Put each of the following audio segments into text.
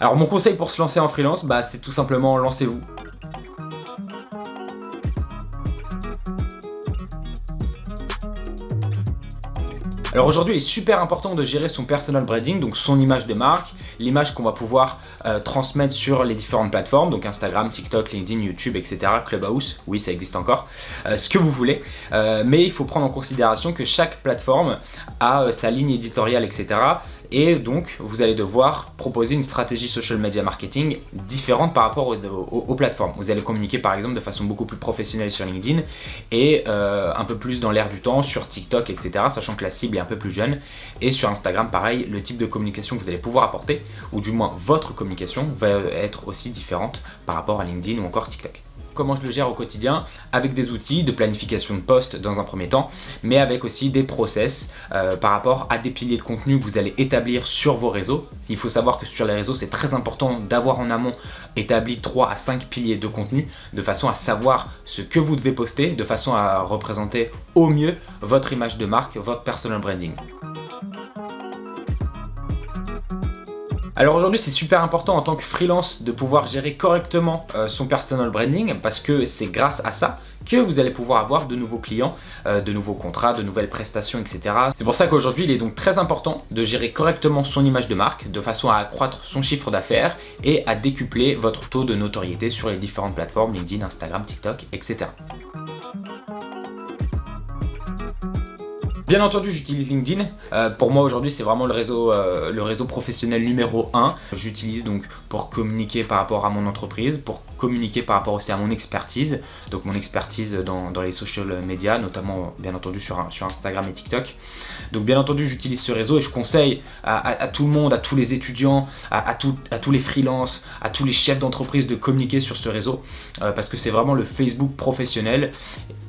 Alors mon conseil pour se lancer en freelance, c'est tout simplement lancez-vous. Alors aujourd'hui, il est super important de gérer son personal branding, donc son image de marque, l'image qu'on va pouvoir transmettre sur les différentes plateformes, donc Instagram, TikTok, LinkedIn, YouTube, etc., Clubhouse, oui ça existe encore, ce que vous voulez, mais il faut prendre en considération que chaque plateforme a sa ligne éditoriale, etc., et donc vous allez devoir proposer une stratégie social media marketing différente par rapport aux plateformes. Vous allez communiquer par exemple de façon beaucoup plus professionnelle sur LinkedIn et un peu plus dans l'air du temps sur TikTok, etc., sachant que la cible est un peu plus jeune, et sur Instagram pareil, le type de communication que vous allez pouvoir apporter, ou du moins votre communication, va être aussi différente par rapport à LinkedIn ou encore TikTok. Comment je le gère au quotidien? Avec des outils de planification de posts dans un premier temps, mais avec aussi des process par rapport à des piliers de contenu que vous allez établir sur vos réseaux. Il faut savoir que sur les réseaux, c'est très important d'avoir en amont établi 3 à 5 piliers de contenu, de façon à savoir ce que vous devez poster, de façon à représenter au mieux votre image de marque, votre personal branding. Alors aujourd'hui, c'est super important en tant que freelance de pouvoir gérer correctement son personal branding, parce que c'est grâce à ça que vous allez pouvoir avoir de nouveaux clients, de nouveaux contrats, de nouvelles prestations, etc. C'est pour ça qu'aujourd'hui, il est donc très important de gérer correctement son image de marque de façon à accroître son chiffre d'affaires et à décupler votre taux de notoriété sur les différentes plateformes, LinkedIn, Instagram, TikTok, etc. Bien entendu, j'utilise LinkedIn. Pour moi aujourd'hui, c'est vraiment le réseau professionnel numéro 1. J'utilise donc pour communiquer par rapport à mon entreprise, pour communiquer par rapport aussi à mon expertise. Donc mon expertise dans les social media, notamment bien entendu sur Instagram et TikTok. Donc bien entendu, j'utilise ce réseau et je conseille à tout le monde, à tous les étudiants, à tous les freelances, à tous les chefs d'entreprise de communiquer sur ce réseau parce que c'est vraiment le Facebook professionnel.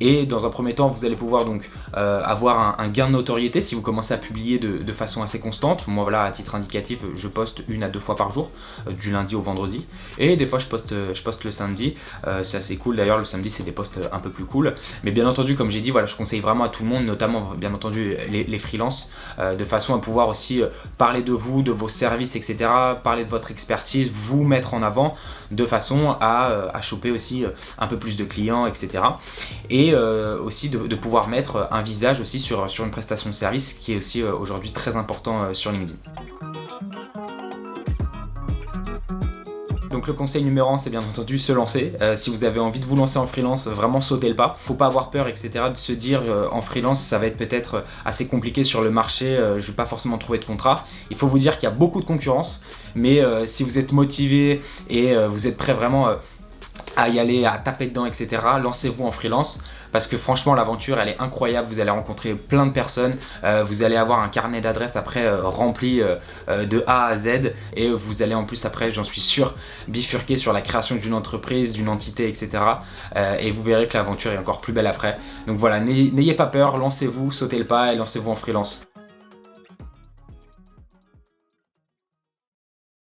Et dans un premier temps, vous allez pouvoir donc avoir un gain de notoriété si vous commencez à publier de façon assez constante. Moi voilà, à titre indicatif, je poste 1 à 2 fois par jour, du lundi au vendredi. Et des fois je poste le samedi, c'est assez cool d'ailleurs, le samedi c'est des posts un peu plus cool. Mais bien entendu, comme j'ai dit, voilà, je conseille vraiment à tout le monde, notamment bien entendu les freelances, de façon à pouvoir aussi parler de vous, de vos services, etc. Parler de votre expertise, vous mettre en avant de façon à choper aussi un peu plus de clients, etc. Et aussi de pouvoir mettre un visage aussi sur une prestation de service qui est aussi aujourd'hui très important sur LinkedIn. Donc le conseil numéro 1, c'est bien entendu se lancer. Si vous avez envie de vous lancer en freelance, vraiment sautez le pas. Faut pas avoir peur, etc. de se dire en freelance, ça va être peut-être assez compliqué sur le marché, je vais pas forcément trouver de contrat. Il faut vous dire qu'il y a beaucoup de concurrence, mais si vous êtes motivé et vous êtes prêt vraiment à y aller, à taper dedans, etc. Lancez-vous en freelance parce que franchement l'aventure elle est incroyable, vous allez rencontrer plein de personnes, vous allez avoir un carnet d'adresses après rempli de A à Z et vous allez en plus après, j'en suis sûr, bifurquer sur la création d'une entreprise, d'une entité, etc. Et vous verrez que l'aventure est encore plus belle après. Donc voilà, n'ayez pas peur, lancez-vous, sautez le pas et lancez-vous en freelance.